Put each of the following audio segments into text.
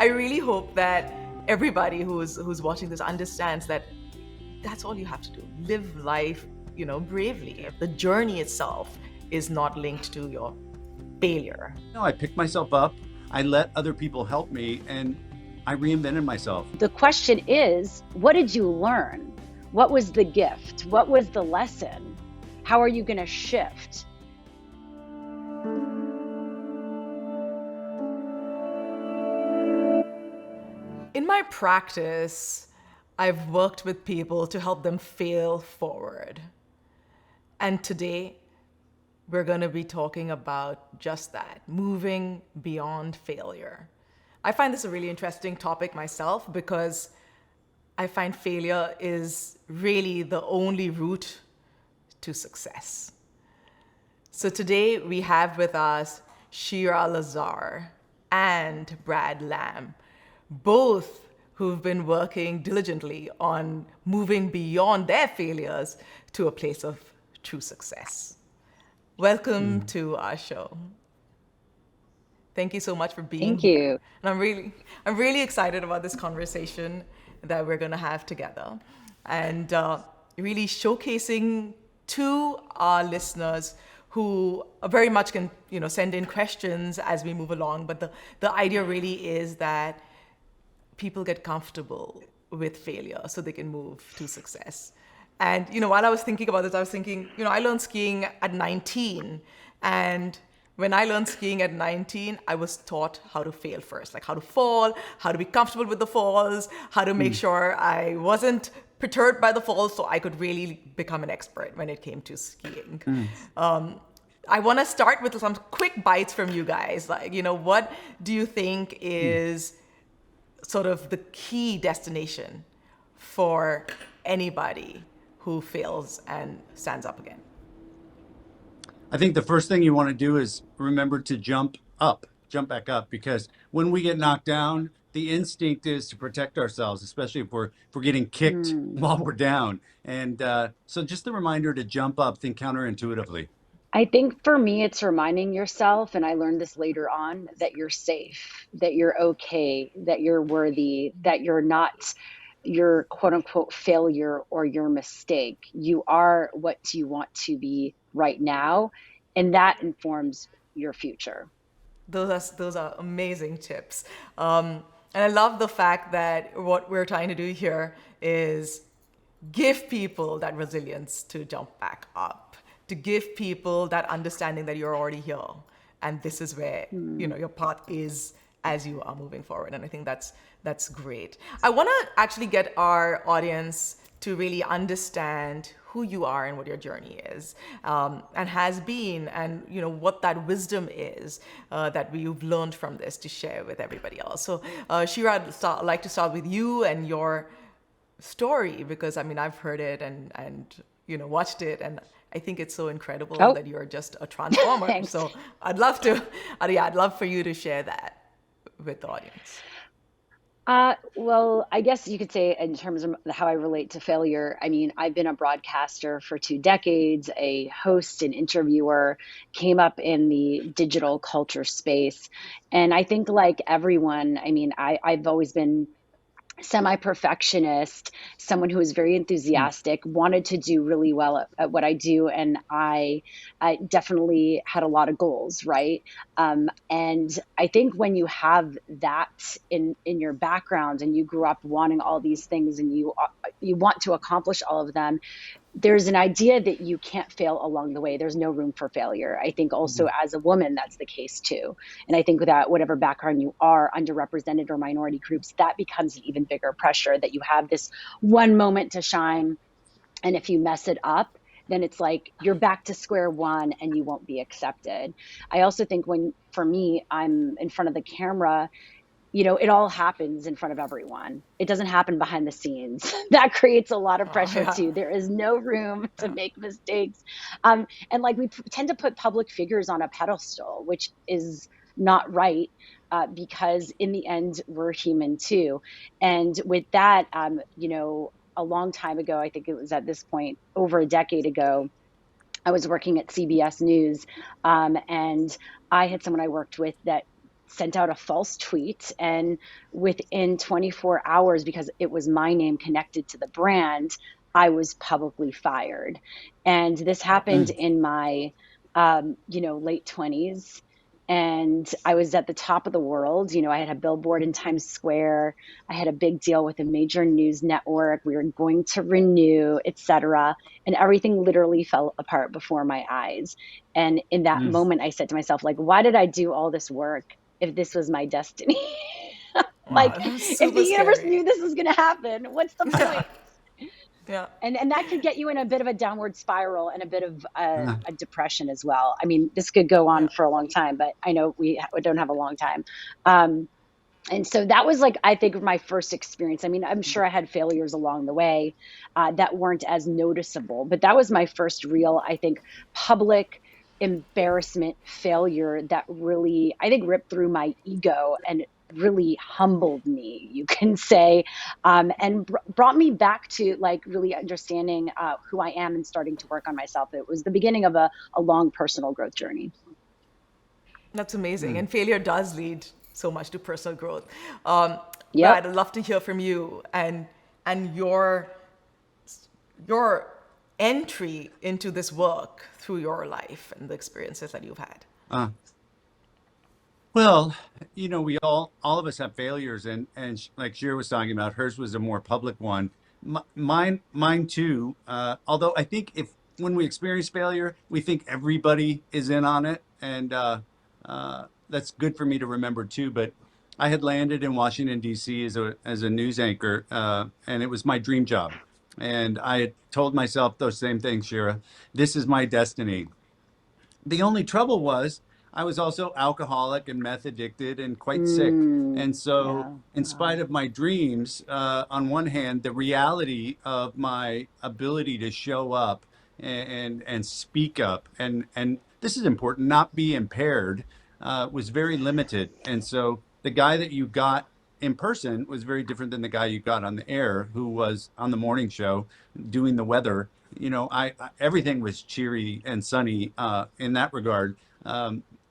I really hope that everybody who's watching this understands that that's all you have to do. Live life, bravely. The journey itself is not linked to your failure. No, I picked myself up, I let other people help me, and I reinvented myself. The question is, what did you learn? What was the gift? What was the lesson? How are you going to shift? In my practice, I've worked with people to help them fail forward. And today, we're going to be talking about just that, moving beyond failure. I find this a really interesting topic myself because I find failure is really the only route to success. So today we have with us Shira Lazar and Brad Lamm, both who've been working diligently on moving beyond their failures to a place of true success. Welcome to our show. Thank you so much for being Thank here. you. And I'm really excited about this conversation that we're going to have together, and really showcasing to our listeners who very much can send in questions as we move along. But the idea really is that people get comfortable with failure so they can move to success. And while I was thinking about this, I was thinking, I learned skiing at 19, and when I learned skiing at 19, I was taught how to fail first, like how to fall, how to be comfortable with the falls, how to make sure I wasn't perturbed by the falls so I could really become an expert when it came to skiing. I want to start with some quick bites from you guys. Like, what do you think is sort of the key destination for anybody who fails and stands up again? I think the first thing you want to do is remember to jump back up, because when we get knocked down, the instinct is to protect ourselves, especially if we're getting kicked while we're down. And so just the reminder to jump up, think counterintuitively. I think for me, it's reminding yourself, and I learned this later on, that you're safe, that you're okay, that you're worthy, that you're not your quote unquote failure or your mistake. You are what you want to be right now, and that informs your future. Those are amazing tips. And I love the fact that what we're trying to do here is give people that resilience to jump back up, to give people that understanding that you're already here and this is where your path is as you are moving forward. And I think that's great. I want to actually get our audience to really understand who you are and what your journey is, and has been, and what that wisdom is that we've learned from this to share with everybody else. So Shira, I'd like to start with you and your story, because I've heard it and watched it, and I think it's so incredible that you're just a transformer. So I'd love for you to share that with the audience. Well, I guess you could say in terms of how I relate to failure, I've been a broadcaster for 2 decades, a host and interviewer, came up in the digital culture space. And I think like everyone, I've always been semi-perfectionist, someone who was very enthusiastic, wanted to do really well at what I do. And I definitely had a lot of goals, right? And I think when you have that in your background and you grew up wanting all these things and you want to accomplish all of them, there's an idea that you can't fail along the way. There's no room for failure. I think also as a woman, that's the case too. And I think that whatever background you are, underrepresented or minority groups, that becomes an even bigger pressure, that you have this one moment to shine. And if you mess it up, then it's like you're back to square one and you won't be accepted. I also think for me, I'm in front of the camera, it all happens in front of everyone. It doesn't happen behind the scenes. That creates a lot of pressure too. There is no room to make mistakes. And like we tend to put public figures on a pedestal, which is not right, because in the end, we're human too. And with that, a long time ago, I think it was at this point, over a decade ago, I was working at CBS News, and I had someone I worked with that sent out a false tweet, and within 24 hours, because it was my name connected to the brand, I was publicly fired. And this happened in my, late 20s. And I was at the top of the world. I had a billboard in Times Square. I had a big deal with a major news network. We were going to renew, etc. And everything literally fell apart before my eyes. And in that moment, I said to myself, like, why did I do all this work if this was my destiny? Like, Wow, that's if the super universe scary. knew this was going to happen, what's the point? Yeah. And that could get you in a bit of a downward spiral and a bit of a depression as well. I mean, this could go on Yeah. for a long time, but I know we don't have a long time. And so that was, like, I think, my first experience. I mean, I'm sure I had failures along the way that weren't as noticeable, but that was my first real, I think, public embarrassment failure that really, I think, ripped through my ego and really humbled me, you can say, and brought me back to, like, really understanding who I am and starting to work on myself. It was the beginning of a long personal growth journey. That's amazing. And failure does lead so much to personal growth. Yep. Brad, I'd love to hear from you and your entry into this work through your life and the experiences that you've had. Well, we all of us have failures, and like Shira was talking about, hers was a more public one. Mine too. Although I think if when we experience failure, we think everybody is in on it, and that's good for me to remember too. But I had landed in Washington D.C. as a news anchor, and it was my dream job. And I had told myself those same things, Shira. This is my destiny. The only trouble was I was also alcoholic and meth addicted and quite sick. And so, Yeah. in spite of my dreams, on one hand, the reality of my ability to show up and speak up, and this is important, not be impaired, was very limited. And so, the guy that you got in person was very different than the guy you got on the air, who was on the morning show doing the weather. Everything was cheery and sunny in that regard.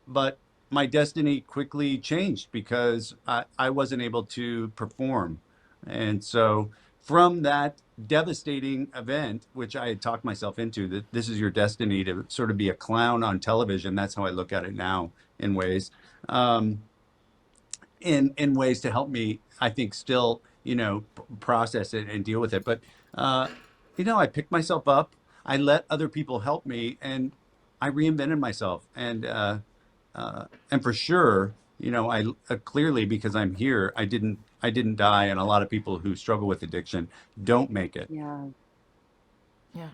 But my destiny quickly changed because I wasn't able to perform. And so from that devastating event, which I had talked myself into, that this is your destiny to sort of be a clown on television. That's how I look at it now in ways. In ways to help me, I think, still, process it and deal with it. But, I picked myself up. I let other people help me, and I reinvented myself. And for sure, I clearly, because I'm here, I didn't die. And a lot of people who struggle with addiction don't make it. Yeah. Yeah.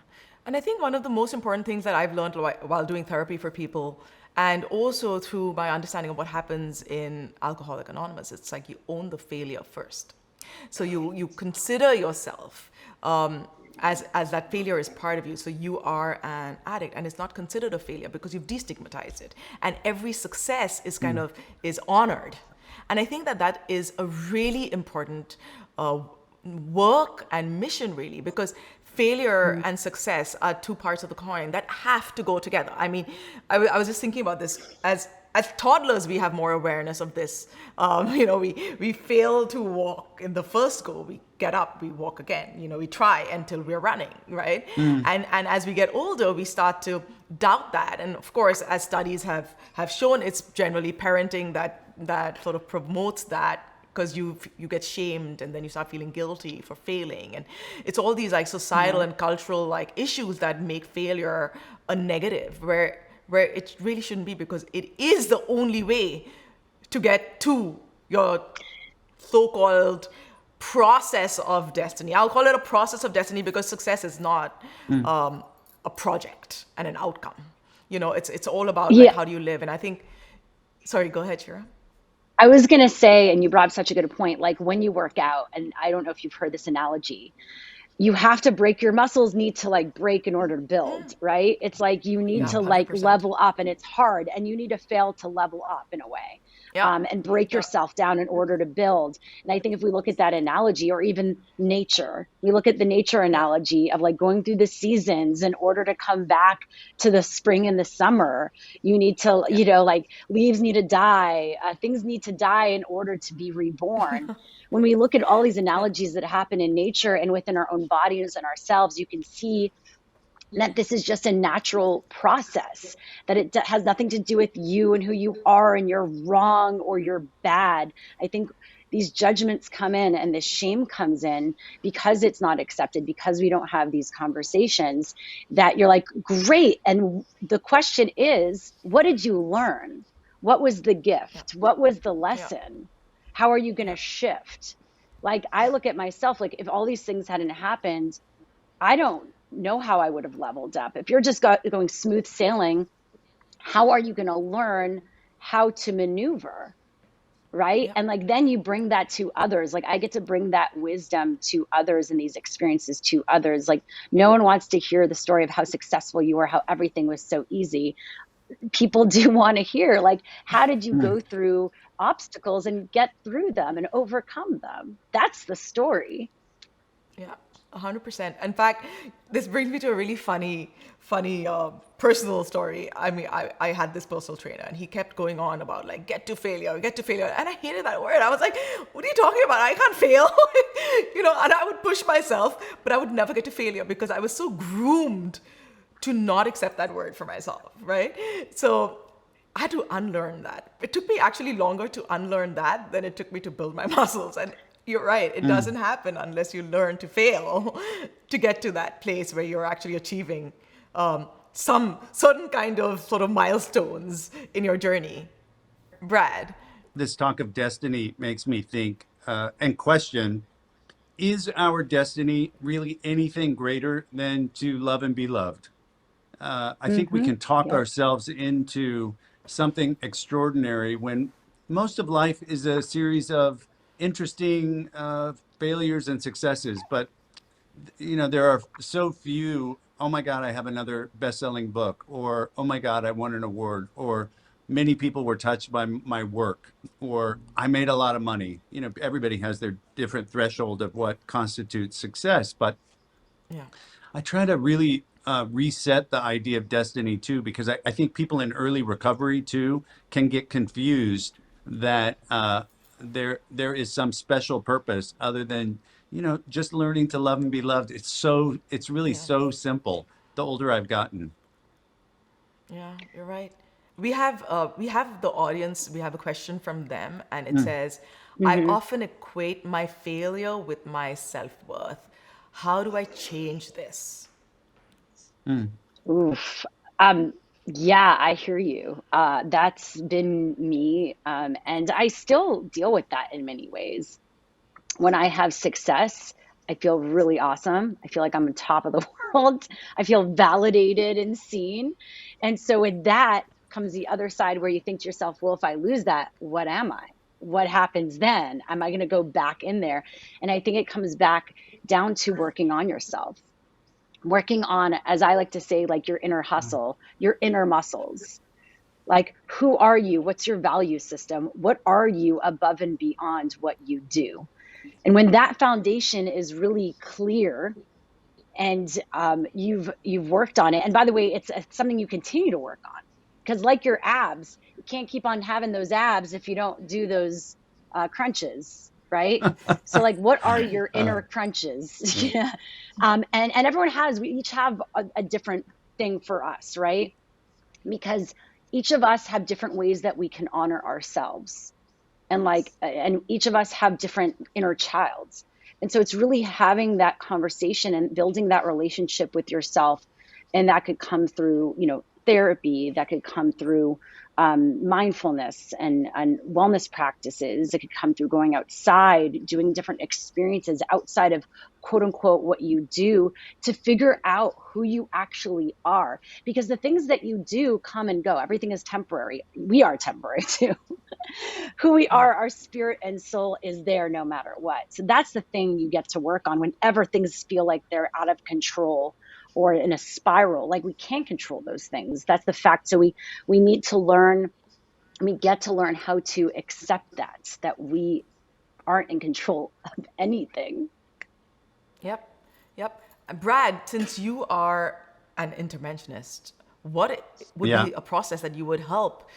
And I think one of the most important things that I've learned while doing therapy for people, and also through my understanding of what happens in Alcoholics Anonymous, it's like you own the failure first. So you consider yourself as that failure is part of you. So you are an addict, and it's not considered a failure because you've destigmatized it. And every success is is honored. And I think that is a really important work and mission, really, because failure and success are two parts of the coin that have to go together. I mean, I was just thinking about this. As toddlers, we have more awareness of this. We fail to walk in the first go. We get up, we walk again. We try until we're running, right? And as we get older, we start to doubt that. And of course, as studies have shown, it's generally parenting that sort of promotes that, because you get shamed and then you start feeling guilty for failing. And it's all these like societal and cultural like issues that make failure a negative, where it really shouldn't be, because it is the only way to get to your so-called process of destiny. I'll call it a process of destiny because success is not a project and an outcome. It's all about like how do you live. And I think, sorry, go ahead, Shira. I was going to say, and you brought up such a good point, like when you work out, and I don't know if you've heard this analogy, you have to break, your muscles need to like break in order to build, right? It's like you need to like 100%. level up, and it's hard, and you need to fail to level up in a way. Yeah. and break Yeah. yourself down in order to build. And I think if we look at that analogy, or even nature, we look at the nature Yeah. analogy of like going through the seasons in order to come back to the spring and the summer. You need to, Yeah. like leaves need to die, things need to die in order to be reborn. When we look at all these Yeah. analogies that happen in nature and within our own bodies and ourselves, you can see that this is just a natural process, that it has nothing to do with you and who you are and you're wrong or you're bad. I think these judgments come in and this shame comes in because it's not accepted, because we don't have these conversations, that you're like, great. And the question is, what did you learn? What was the Yeah. gift? What was the Yeah. lesson? How are you going Yeah. to shift? Like, I Yeah. look at myself, like if all these things hadn't happened, I don't know how I would have leveled up. If you're just going smooth sailing, how are you going to learn how to maneuver? Right. Yeah. And like, then you bring that to others. Like, I get to bring that wisdom to others and these experiences to others. Like, no one wants to hear the story of how successful you were, how everything was so easy. People do want to hear, like, how did you Mm. go through obstacles and get through them and overcome them? That's the story. Yeah, 100%. In fact, this brings me to a really funny personal story. I mean, I had this personal trainer, and he kept going on about like get to failure, and I hated that word. I was like, what are you talking about? I can't fail, And I would push myself, but I would never get to failure because I was so groomed to not accept that word for myself, right? So I had to unlearn that. It took me actually longer to unlearn that than it took me to build my muscles. And you're right, it Mm. doesn't happen unless you learn to fail to get to that place where you're actually achieving some certain kind of sort of milestones in your journey. Brad. This talk of destiny makes me think and question, is our destiny really anything greater than to love and be loved? I think we Mm-hmm. can talk Yep. ourselves into something extraordinary when most of life is a series of interesting failures and successes. But there are so few. Oh my God, I have another best-selling book, or oh my God, I won an award, or many people were touched by my work, or I made a lot of money. Everybody has their different threshold of what constitutes success, but Yeah. I try to really reset the idea of destiny too, because I think people in early recovery too can get confused that there is some special purpose other than just learning to love and be loved. It's really Yeah. so simple. The older I've gotten. Yeah, you're right. We have the audience. We have a question from them, and it Mm, says, "I Mm-hmm. often equate my failure with my self-worth. How do I change this?" mm, Oof. Um, yeah, I hear you. That's been me. And I still deal with that in many ways. When I have success, I feel really awesome. I feel like I'm on top of the world. I feel validated and seen. And so with that comes the other side where you think to yourself, well, if I lose that, what am I? What happens then? Am I going to go back in there? And I think it comes back down to working on yourself, working on, as I like to say, like your inner mm, hustle, your inner muscles. Like, who are you? What's your value system? What are you above and beyond what you do? And when that foundation is really clear, and you've worked on it, and by the way, it's something you continue to work on, because like your abs, you can't keep on having those abs if you don't do those crunches, right? So like, what are your uh, inner crunches? yeah. Yeah. And everyone has, we each have a different thing for us, right? Because each of us have different ways that we can honor ourselves, and each of us have different inner childs. And so it's really having that conversation and building that relationship with yourself. And that could come through, therapy, that could come through mindfulness and wellness practices. It could come through going outside, doing different experiences outside of quote unquote what you do, to figure out who you actually are. Because the things that you do come and go. Everything is temporary. We are temporary too. Who we Yeah. are, our spirit and soul is there no matter what. So that's the thing you get to work on whenever things feel like they're out of control or in a spiral. Like, we can't control those things. That's the fact. So we need to learn we get to learn how to accept that we aren't in control of anything. Yep, yep. Brad, since you are an interventionist, what would Yeah. be a process that you would help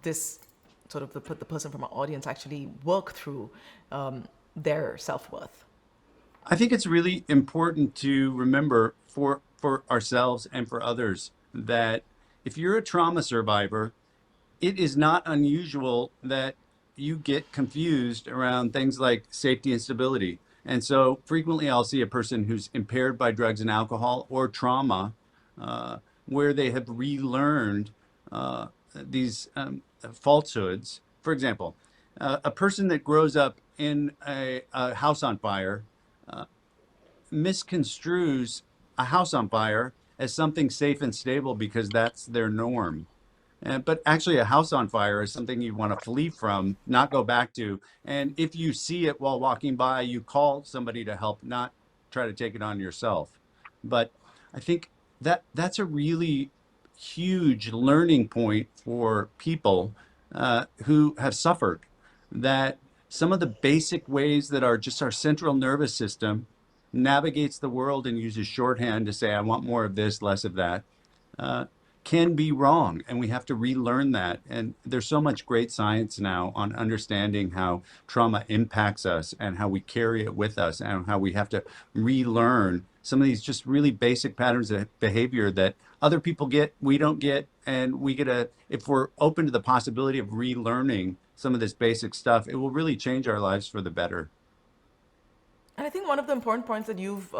this sort of the person from our audience actually work through their self-worth? I think it's really important to remember for ourselves and for others that if you're a trauma survivor, it is not unusual that you get confused around things like safety and stability. And so frequently I'll see a person who's impaired by drugs and alcohol or trauma, where they have relearned these falsehoods. For example, a person that grows up in a house on fire misconstrues a house on fire as something safe and stable because that's their norm. But actually, a house on fire is something you want to flee from, not go back to. And if you see it while walking by, you call somebody to help, not try to take it on yourself. But I think that's a really huge learning point for people who have suffered. That some of the basic ways that our just our central nervous system navigates the world and uses shorthand to say, I want more of this, less of that, uh, can be wrong. And we have to relearn that. And there's so much great science now on understanding how trauma impacts us and how we carry it with us and how we have to relearn some of these just really basic patterns of behavior that other people get, we don't get. And we get if we're open to the possibility of relearning some of this basic stuff, it will really change our lives for the better. And I think one of the important points that you've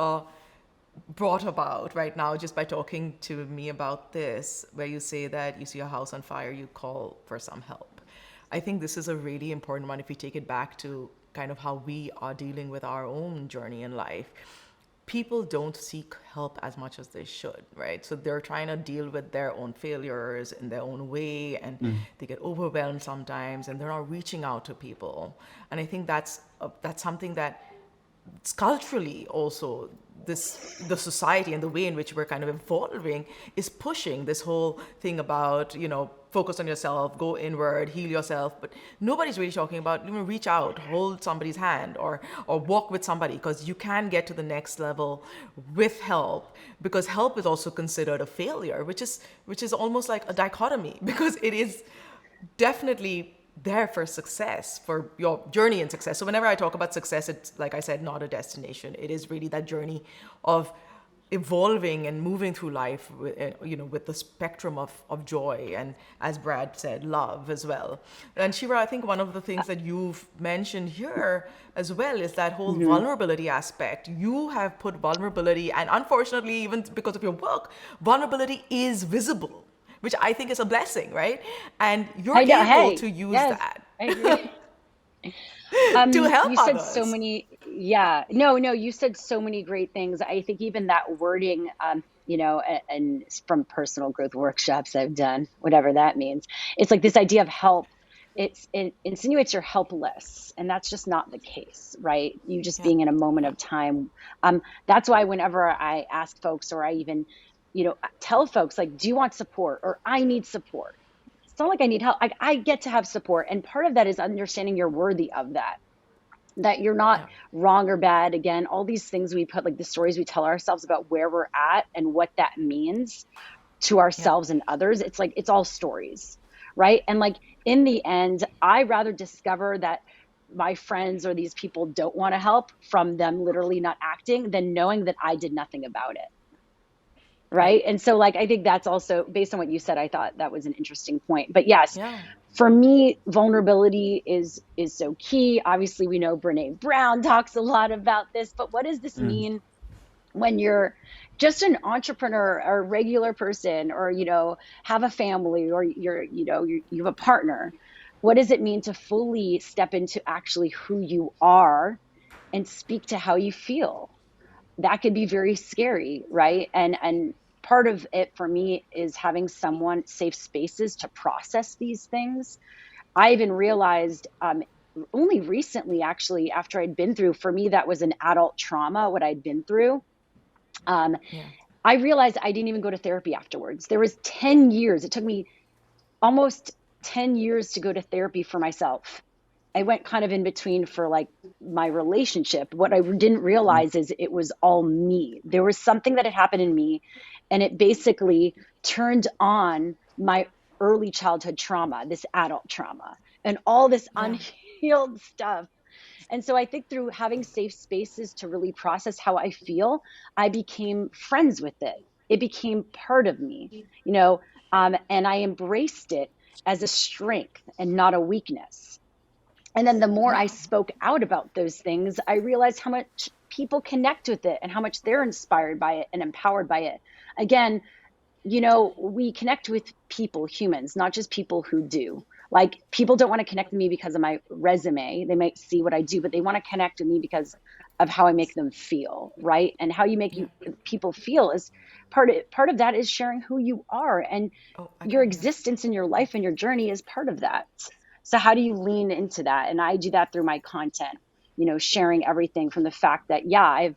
brought about right now, just by talking to me about this, where you say that you see a house on fire, you call for some help. I think this is a really important one if we take it back to kind of how we are dealing with our own journey in life. People don't seek help as much as they should, right? So they're trying to deal with their own failures in their own way, and they get overwhelmed sometimes, and they're not reaching out to people. And I think that's something that culturally also the society and the way in which we're kind of evolving is pushing this whole thing about, focus on yourself, go inward, heal yourself. But nobody's really talking about, reach out, hold somebody's hand, or walk with somebody, because you can get to the next level with help, because help is also considered a failure, which is almost like a dichotomy, because it is definitely there for success, for your journey and success. So whenever I talk about success, it's, like I said, not a destination. It is really that journey of evolving and moving through life with the spectrum of joy, and, as Brad said, love as well. And Shira, I think one of the things that you've mentioned here as well is that whole vulnerability aspect. You have put vulnerability, and unfortunately, even because of your work, vulnerability is visible, which I think is a blessing, right? And you're able to use that. I agree. To help You said others. so many, no, you said so many great things. I think even that wording, and from personal growth workshops I've done, whatever that means, it's like this idea of help. It insinuates you're helpless, and that's just not the case, right? You just Yeah. being in a moment of time. That's why whenever I ask folks, or I even, tell folks, like, do you want support, or I need support? It's not like I need help. I get to have support. And part of that is understanding you're worthy of that you're not Yeah. wrong or bad. Again, all these things we put, like the stories we tell ourselves about where we're at and what that means to Yeah. ourselves and others. It's like, it's all stories, right? And like, in the end, I rather discover that my friends or these people don't want to help from them literally not acting than knowing that I did nothing about it. Yeah. Right. And so, like, I think that's also based on what you said. I thought that was an interesting point. But yes, Yeah. for me, vulnerability is so key. Obviously, we know Brene Brown talks a lot about this, but what does this Mm. mean when you're just an entrepreneur or a regular person, or, have a family, or you have a partner? What does it mean to fully step into actually who you are and speak to how you feel? That could be very scary, right? And part of it for me is having someone, safe spaces to process these things. I even realized only recently, actually, after I'd been through, for me, that was an adult trauma, what I'd been through. Um, Yeah. I realized I didn't even go to therapy afterwards. There was 10 years. It took me almost 10 years to go to therapy for myself. I went kind of in between for like my relationship. What I didn't realize is it was all me. There was something that had happened in me, and it basically turned on my early childhood trauma, this adult trauma, and all this Yeah. unhealed stuff. And so I think through having safe spaces to really process how I feel, I became friends with it. It became part of me, you know, and I embraced it as a strength and not a weakness. And then the more I Yeah. spoke out about those things, I realized how much people connect with it and how much they're inspired by it and empowered by it. Again, you know, we connect with people, humans, not just people who do. Like, people don't want to connect with me because of my resume. They might see what I do, but they want to connect with me because of how I make them feel, right? And how you make Yeah. people feel is part of that is sharing who you are, and Oh, I your can't hear. existence in your life and your journey is part of that. So how do you lean into that? And I do that through my content, you know, sharing everything from the fact that, yeah, I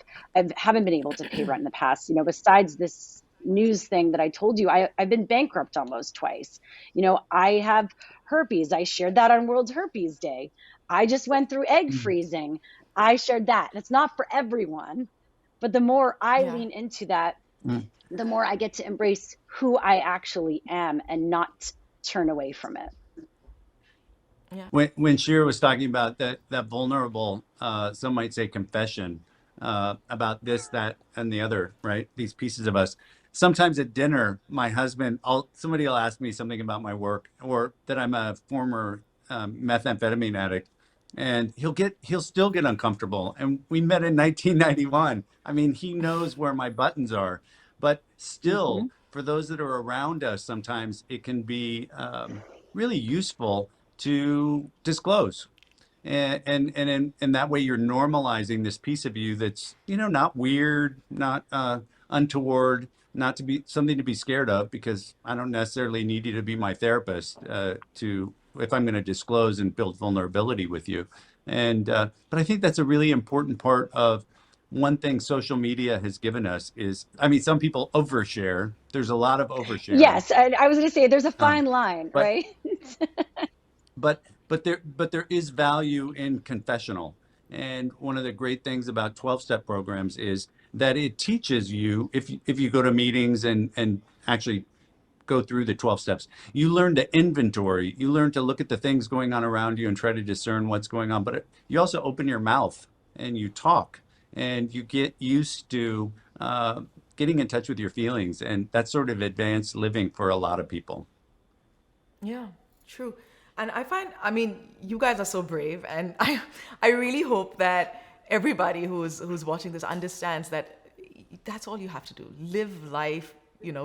haven't been able to pay rent in the past, you know, besides this news thing that I told you, I've been bankrupt almost twice. You know, I have herpes. I shared that on World Herpes Day. I just went through egg freezing. I shared that. And it's not for everyone, but the more I Yeah. lean into that, Mm. the more I get to embrace who I actually am and not turn away from it. Yeah. When Shira was talking about that vulnerable, some might say confession, about this, that, and the other, right? These pieces of us. Sometimes at dinner, my husband, somebody will ask me something about my work or that I'm a former methamphetamine addict, and he'll still get uncomfortable. And we met in 1991. I mean, he knows where my buttons are, but Mm-hmm. still, for those that are around us, sometimes it can be really useful to disclose. And in that way, you're normalizing this piece of you that's, not weird, not untoward, not to be something to be scared of, because I don't necessarily need you to be my therapist to if I'm going to disclose and build vulnerability with you. And but I think that's a really important part of one thing social media has given us is, I mean, some people overshare. There's a lot of oversharing. Yes, I was going to say there's a Um, fine line, but right? but there is value in confessional. And one of the great things about 12-step programs is that it teaches you, if you go to meetings and actually go through the 12 steps, you learn to inventory, you learn to look at the things going on around you and try to discern what's going on. But you also open your mouth and you talk, and you get used to getting in touch with your feelings, and that's sort of advanced living for a lot of people. Yeah, true. And I find, I mean, you guys are so brave, and I really hope that everybody who's watching this understands that that's all you have to do. Live life,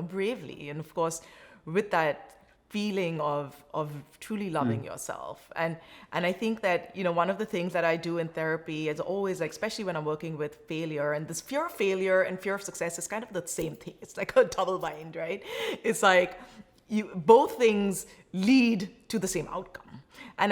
bravely, and of course, with that feeling of truly loving yourself. And I think that, one of the things that I do in therapy is always, like, especially when I'm working with failure, and this fear of failure and fear of success is kind of the same thing. It's like a double bind, right? It's like both things lead to the same outcome. And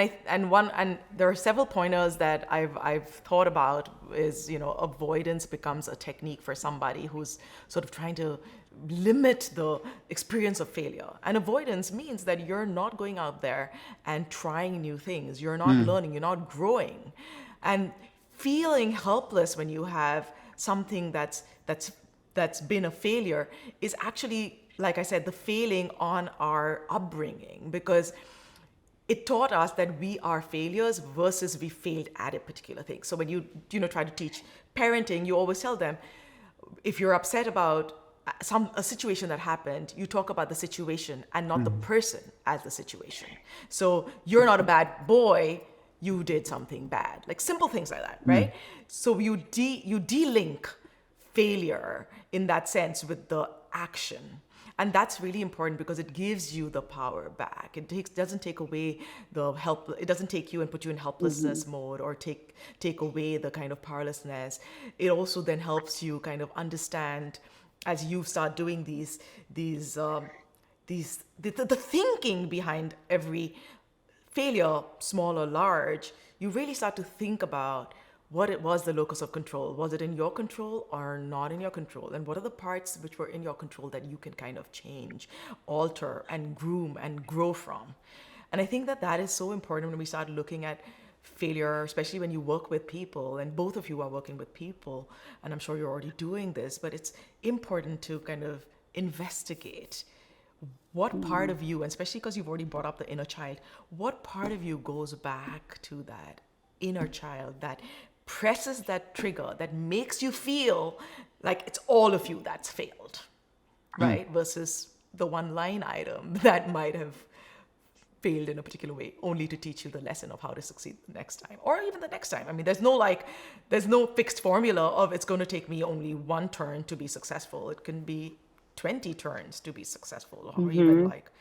there are several pointers that I've thought about is, avoidance becomes a technique for somebody who's sort of trying to limit the experience of failure. And avoidance means that you're not going out there and trying new things. You're not learning, you're not growing. And feeling helpless when you have something that's been a failure is actually, like I said, the failing on our upbringing, because it taught us that we are failures versus we failed at a particular thing. So when you try to teach parenting, you always tell them, if you're upset about a situation that happened, you talk about the situation and not the person as the situation. So you're not a bad boy, you did something bad, like simple things like that, right? So you de-link failure in that sense with the action. And that's really important because it gives you the power back. Doesn't take away the help. It doesn't take you and put you in helplessness mode, or take away the kind of powerlessness. It also then helps you kind of understand, as you start doing the thinking behind every failure, small or large. You really start to think about what it was, the locus of control. Was it in your control or not in your control? And what are the parts which were in your control that you can kind of change, alter, and groom and grow from? And I think that that is so important when we start looking at failure, especially when you work with people, and both of you are working with people, and I'm sure you're already doing this, but it's important to kind of investigate what part of you, and especially because you've already brought up the inner child, what part of you goes back to that inner child that presses that trigger, that makes you feel like it's all of you that's failed, right? Versus the one line item that might have failed in a particular way, only to teach you the lesson of how to succeed the next time, or even the next time. I mean, there's no fixed formula of it's going to take me only one turn to be successful. It can be 20 turns to be successful, or even like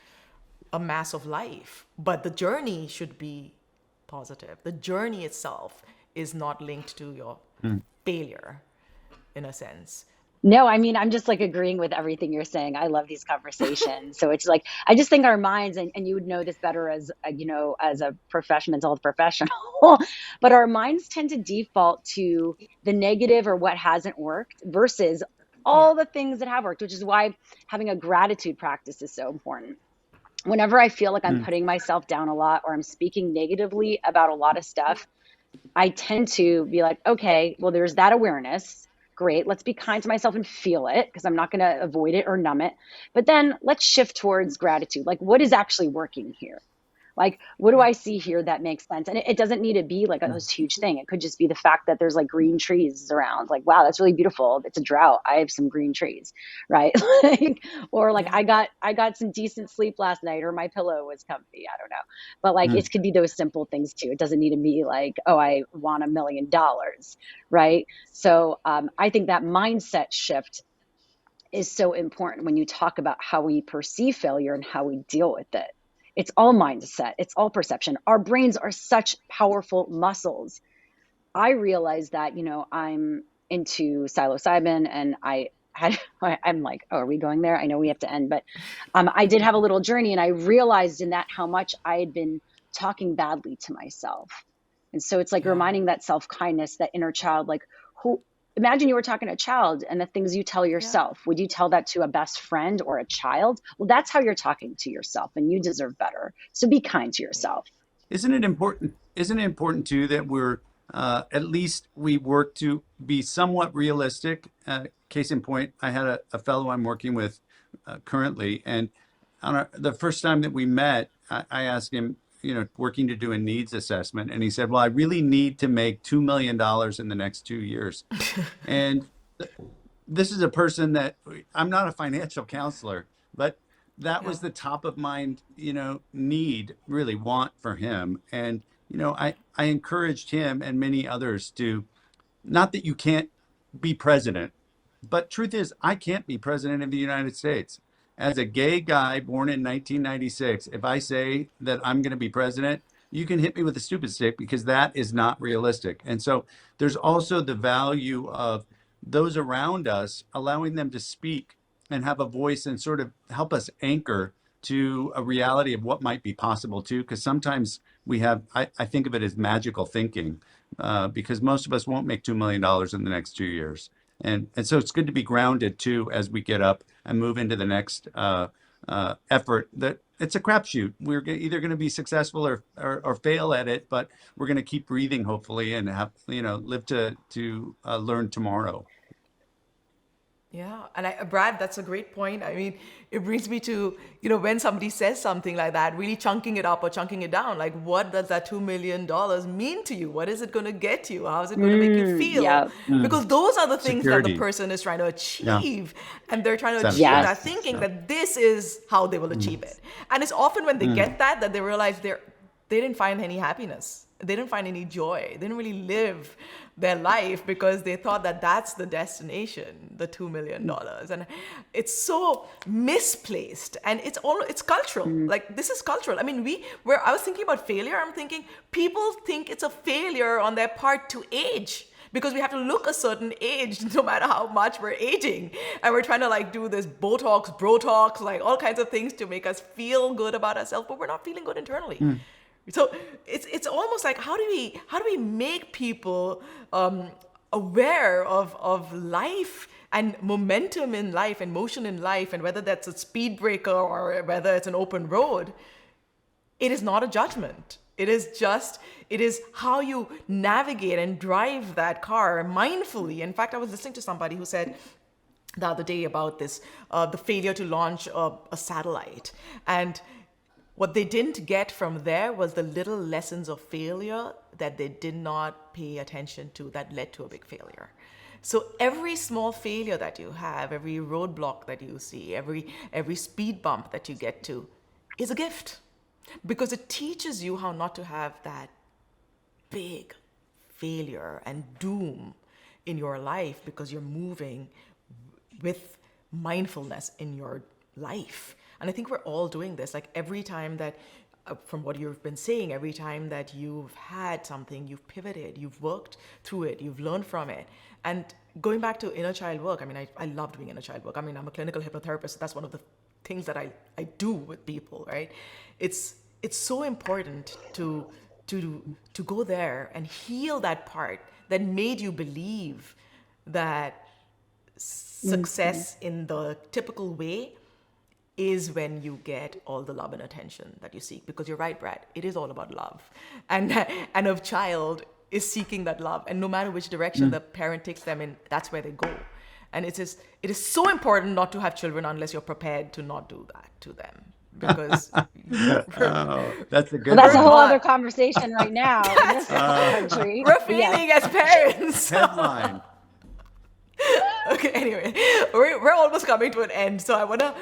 a mass of life. But the journey should be positive. The journey itself is not linked to your failure, in a sense. No, I mean, I'm just like agreeing with everything you're saying. I love these conversations. So it's like, I just think our minds, and you would know this better as, as a mental health professional, but our minds tend to default to the negative or what hasn't worked versus all the things that have worked, which is why having a gratitude practice is so important. Whenever I feel like I'm putting myself down a lot or I'm speaking negatively about a lot of stuff, I tend to be like, okay, well, there's that awareness. Great. Let's be kind to myself and feel it, because I'm not going to avoid it or numb it. But then let's shift towards gratitude. Like, what is actually working here? Like, what do I see here that makes sense? And it doesn't need to be like a huge thing. It could just be the fact that there's like green trees around. Like, wow, that's really beautiful. It's a drought. I have some green trees, right? Or like I got some decent sleep last night, or my pillow was comfy. I don't know. But like, it could be those simple things too. It doesn't need to be like, oh, I want $1 million, right? So I think that mindset shift is so important when you talk about how we perceive failure and how we deal with it. It's all mindset. It's all perception. Our brains are such powerful muscles. I realized that, I'm into psilocybin, and I'm like, oh, are we going there? I know we have to end, but I did have a little journey, and I realized in that how much I had been talking badly to myself. And so it's like reminding that self-kindness, that inner child, like imagine you were talking to a child, and the things you tell yourself, would you tell that to a best friend or a child? Well, that's how you're talking to yourself, and you deserve better. So be kind to yourself. Isn't it important too that we're at least we work to be somewhat realistic? Case in point, I had a fellow I'm working with currently, and on the first time that we met, I asked him, working to do a needs assessment, and he said, well, I really need to make $2 million in the next 2 years. And this is a person that, I'm not a financial counselor, but that was the top of mind, need, really want for him. And, I encouraged him and many others to, not that you can't be president, but truth is, I can't be president of the United States. As a gay guy born in 1996, if I say that I'm going to be president, you can hit me with a stupid stick, because that is not realistic. And so there's also the value of those around us, allowing them to speak and have a voice and sort of help us anchor to a reality of what might be possible too. Because sometimes we have, I think of it as magical thinking, because most of us won't make $2 million in the next 2 years. And so it's good to be grounded too as we get up and move into the next effort. That it's a crapshoot. We're either going to be successful or fail at it, but we're going to keep breathing, hopefully, and have live to learn tomorrow. Yeah, and Brad, that's a great point. I mean, it brings me to, when somebody says something like that, really chunking it up or chunking it down, like, what does that $2 million mean to you? What is it going to get you? How is it going to make you feel? Because those are the things that the person is trying to achieve. And they're trying to achieve that, thinking that this is how they will achieve it. And it's often when they get that they realize they didn't find any happiness. They didn't find any joy. They didn't really live their life because they thought that that's the destination, the $2 million. And it's so misplaced, and it's cultural. Like, this is cultural. I mean, I was thinking about failure. I'm thinking people think it's a failure on their part to age, because we have to look a certain age no matter how much we're aging. And we're trying to like do this Botox, Brotox, like all kinds of things to make us feel good about ourselves, but we're not feeling good internally. So it's almost like, how do we make people aware of life and momentum in life and motion in life, and whether that's a speed breaker or whether it's an open road, it is not a judgment. It is how you navigate and drive that car mindfully. In fact, I was listening to somebody who said the other day about this, the failure to launch a satellite. And what they didn't get from there was the little lessons of failure that they did not pay attention to that led to a big failure. So every small failure that you have, every roadblock that you see, every speed bump that you get to is a gift, because it teaches you how not to have that big failure and doom in your life, because you're moving with mindfulness in your life. And I think we're all doing this. Like every time that, from what you've been saying, every time that you've had something, you've pivoted, you've worked through it, you've learned from it. And going back to inner child work, I mean, I love doing inner child work. I mean, I'm a clinical hypnotherapist. So that's one of the things that I do with people, right? It's so important to go there and heal that part that made you believe that success in the typical way is when you get all the love and attention that you seek. Because you're right, Brad, it is all about love. And a child is seeking that love. And no matter which direction the parent takes them in, that's where they go. And it is so important not to have children unless you're prepared to not do that to them. Because that's a good Well, that's a one. whole other conversation right now in this country. we're But yeah. failing as parents. Headline. Okay, anyway, we're almost coming to an end. So I wanna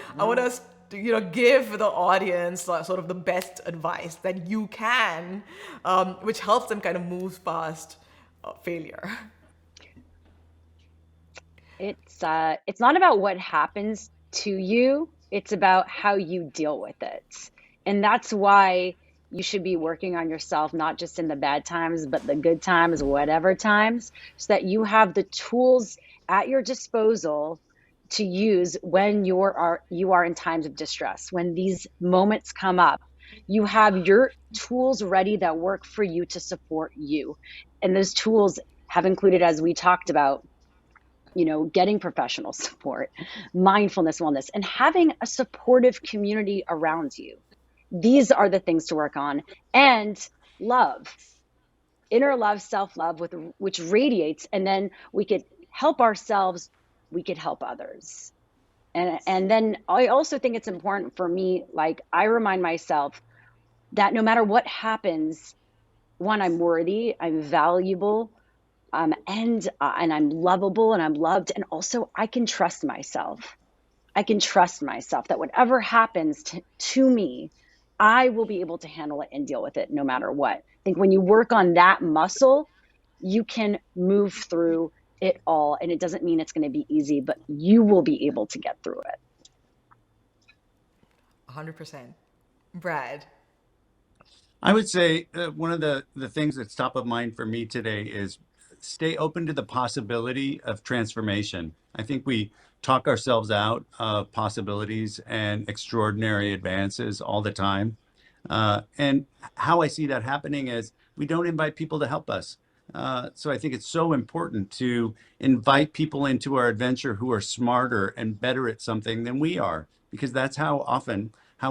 give the audience sort of the best advice that you can, which helps them kind of move past failure. It's not about what happens to you. It's about how you deal with it. And that's why you should be working on yourself, not just in the bad times, but the good times, whatever times, so that you have the tools at your disposal to use when you are in times of distress. When these moments come up, you have your tools ready that work for you to support you. And those tools have included, as we talked about, getting professional support, mindfulness, wellness, and having a supportive community around you. These are the things to work on. And love, inner love, self-love, which radiates, and then we could help ourselves, we could help others. And then I also think it's important for me, like I remind myself that no matter what happens, one, I'm worthy, I'm valuable, and I'm lovable and I'm loved. And also I can trust myself. I can trust myself that whatever happens to me, I will be able to handle it and deal with it no matter what. I think when you work on that muscle, you can move through it all. And it doesn't mean it's going to be easy, but you will be able to get through it. 100%. Brad. I would say one of the things that's top of mind for me today is stay open to the possibility of transformation. I think we talk ourselves out of possibilities and extraordinary advances all the time. And how I see that happening is we don't invite people to help us. So I think it's so important to invite people into our adventure who are smarter and better at something than we are, because that's how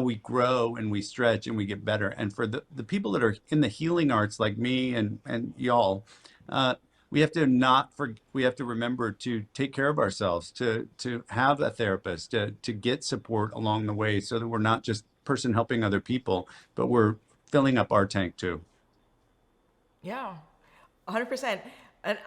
we grow and we stretch and we get better. And for the people that are in the healing arts like me and y'all, we have to remember to take care of ourselves, to have a therapist, to get support along the way, so that we're not just person helping other people, but we're filling up our tank too. Yeah, 100%. And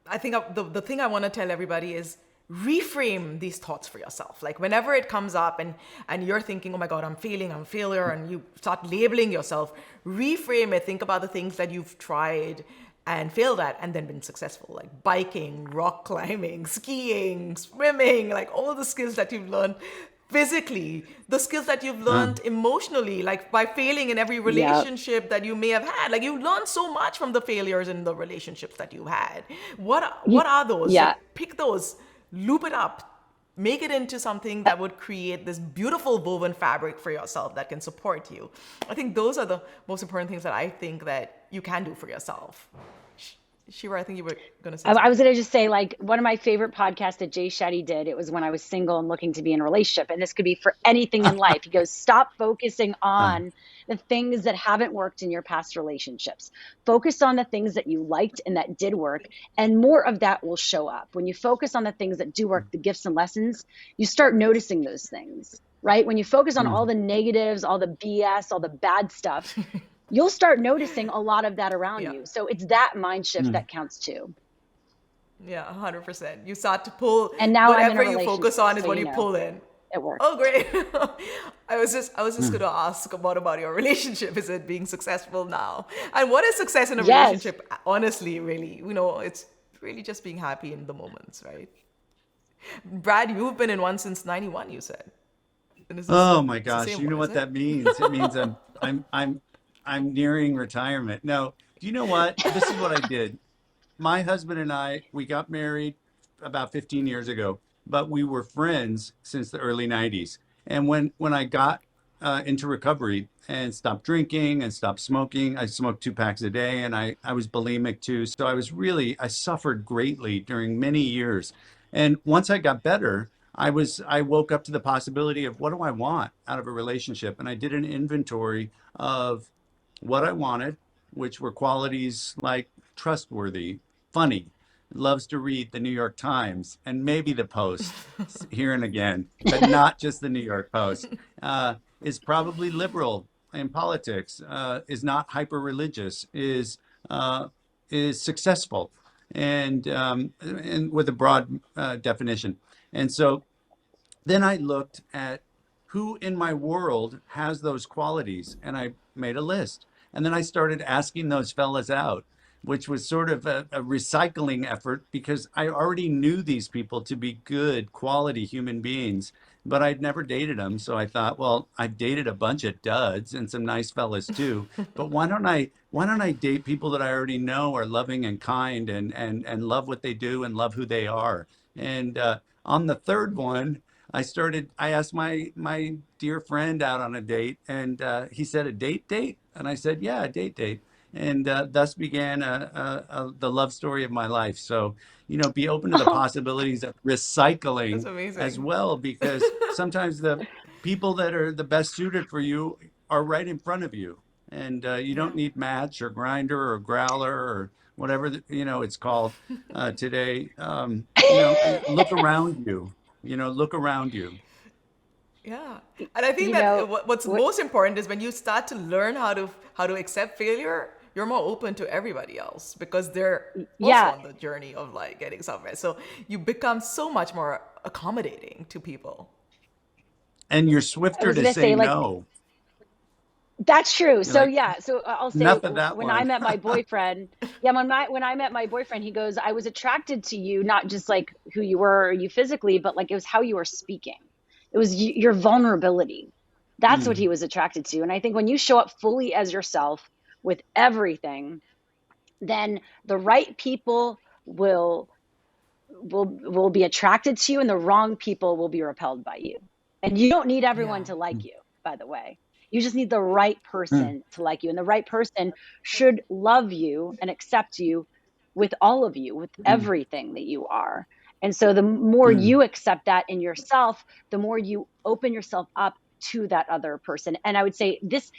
I think the thing I want to tell everybody is reframe these thoughts for yourself. Like whenever it comes up and you're thinking, oh my God, I'm failing, I'm a failure, and you start labeling yourself, reframe it. Think about the things that you've tried and failed at and then been successful, like biking, rock climbing, skiing, swimming, like all the skills that you've learned physically, the skills that you've learned emotionally, like by failing in every relationship that you may have had. Like you learn so much from the failures in the relationships that you had. What are those? Yeah. Like, pick those, loop it up, make it into something that would create this beautiful woven fabric for yourself that can support you. I think those are the most important things that I think that you can do for yourself. Shira, I think you were going to say I was something. going to just say, like, one of my favorite podcasts that Jay Shetty did, it was when I was single and looking to be in a relationship. And this could be for anything in life. He goes, stop focusing Uh, on the things that haven't worked in your past relationships. Focus on the things that you liked and that did work. And more of that will show up. When you focus on the things that do work, the gifts and lessons, you start noticing those things, right? When you focus on all mm, the negatives, all the BS, all the bad stuff, you'll start noticing a lot of that around Yeah. you. So it's that mind shift mm. that counts too. Yeah, 100%. You start to pull And now I'm in whatever a you focus relationship, on is so what you you know, pull in. it works. Oh, great. I was just Mm. gonna ask about your relationship. Is it being successful now? And what is success in a Yes. relationship? Honestly, really, it's really just being happy in the moments, right? Brad, you've been in one since '91, you said. And this is Oh my it's the gosh, same you know one, is what it? that means? It means I'm nearing retirement. No, do you know what? This is what I did. My husband and I, we got married about 15 years ago, but we were friends since the early 90s. And when I got into recovery and stopped drinking and stopped smoking, I smoked 2 packs a day, and I was bulimic too. So I suffered greatly during many years. And once I got better, I woke up to the possibility of what do I want out of a relationship? And I did an inventory of what I wanted, which were qualities like trustworthy, funny, loves to read the New York Times and maybe the Post here and again, but not just the New York Post. Is probably liberal in politics, is not hyper religious, uh, is successful, and with a broad definition. And so then I looked at who in my world has those qualities and I made a list. And then I started asking those fellas out, which was sort of a recycling effort because I already knew these people to be good, quality human beings, but I'd never dated them. So I thought, well, I've dated a bunch of duds and some nice fellas too, but why don't I date people that I already know are loving and kind and love what they do and love who they are? And on the third one, I asked my dear friend out on a date, and he said, a date? And I said, yeah, a date. And thus began the love story of my life. So, be open to the possibilities of That's recycling as amazing. well, because sometimes the people that are the best suited for you are right in front of you. And you Yeah. don't need Match or Grinder or Growler or whatever it's called today. Look around you. Look around you. Yeah, and I think You that know, what's what, most important is when you start to learn how to accept failure, you're more open to everybody else because they're also yeah, on the journey of like getting somewhere. So you become so much more accommodating to people. And you're I swifter was to going to say say, like, no. that's true. You're So like, yeah, so I'll say enough of that when I one. met my boyfriend, yeah, when I met my boyfriend, he goes, I was attracted to you not just like who you were or you physically, but like it was how you were speaking. It was your vulnerability. That's what Mm, he was attracted to. And I think when you show up fully as yourself with everything, then the right people will be attracted to you and the wrong people will be repelled by you. And you don't need everyone Yeah. to like you, by the way. You just need the right mm, person to like you. And the right person should love you and accept you with all of you, with mm, everything that you are. And so the more mm, you accept that in yourself, the more you open yourself up to that other person. And I would say this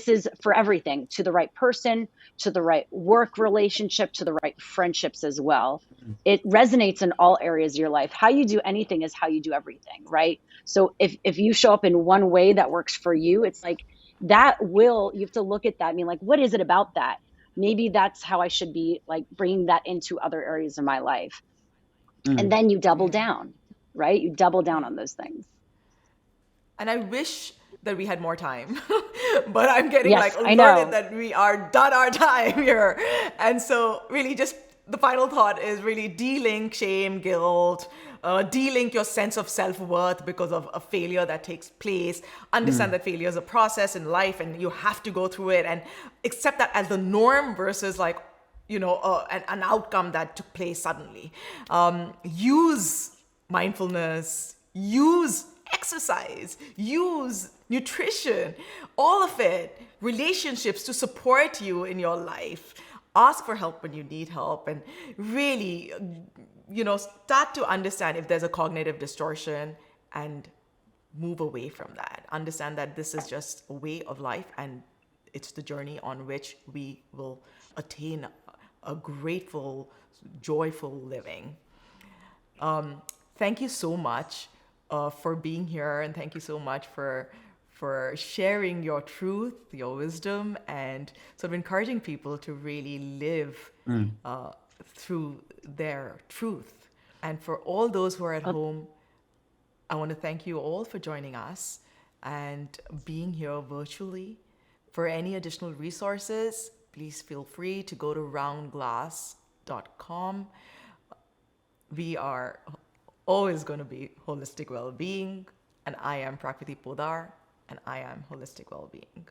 is for everything, to the right person, to the right work relationship, to the right friendships as well. mm, It resonates in all areas of your life. How you do anything is how you do everything, right? So if you show up in one way that works for you, it's like you have to look at that and be like, what is it about that? Maybe that's how I should be, like bringing that into other areas of my life. And mm. then you double Yeah. down, right? You double down Yeah. on those things. And I wish that we had more time, but I'm getting like Yes, I alerted know. that we are done our time here. And so, really, just the final thought is really de-link shame, guilt, de-link your sense of self-worth because of a failure that takes place. Understand Mm. that failure is a process in life and you have to go through it and accept that as the norm versus like, an outcome that took place suddenly. Use mindfulness, use exercise, use nutrition, all of it, relationships to support you in your life. ask for help when you need help, and really, start to understand if there's a cognitive distortion and move away from that. Understand that this is just a way of life, and it's the journey on which we will attain a grateful, joyful living. Thank you so much for being here, and thank you so much for sharing your truth, your wisdom, and sort of encouraging people to really live through their truth. And for all those who are at home, I want to thank you all for joining us and being here virtually. For any additional resources, please feel free to go to roundglass.com. We are always going to be Holistic Wellbeing, and I am Prakriti Poddar, and I am Holistic Wellbeing.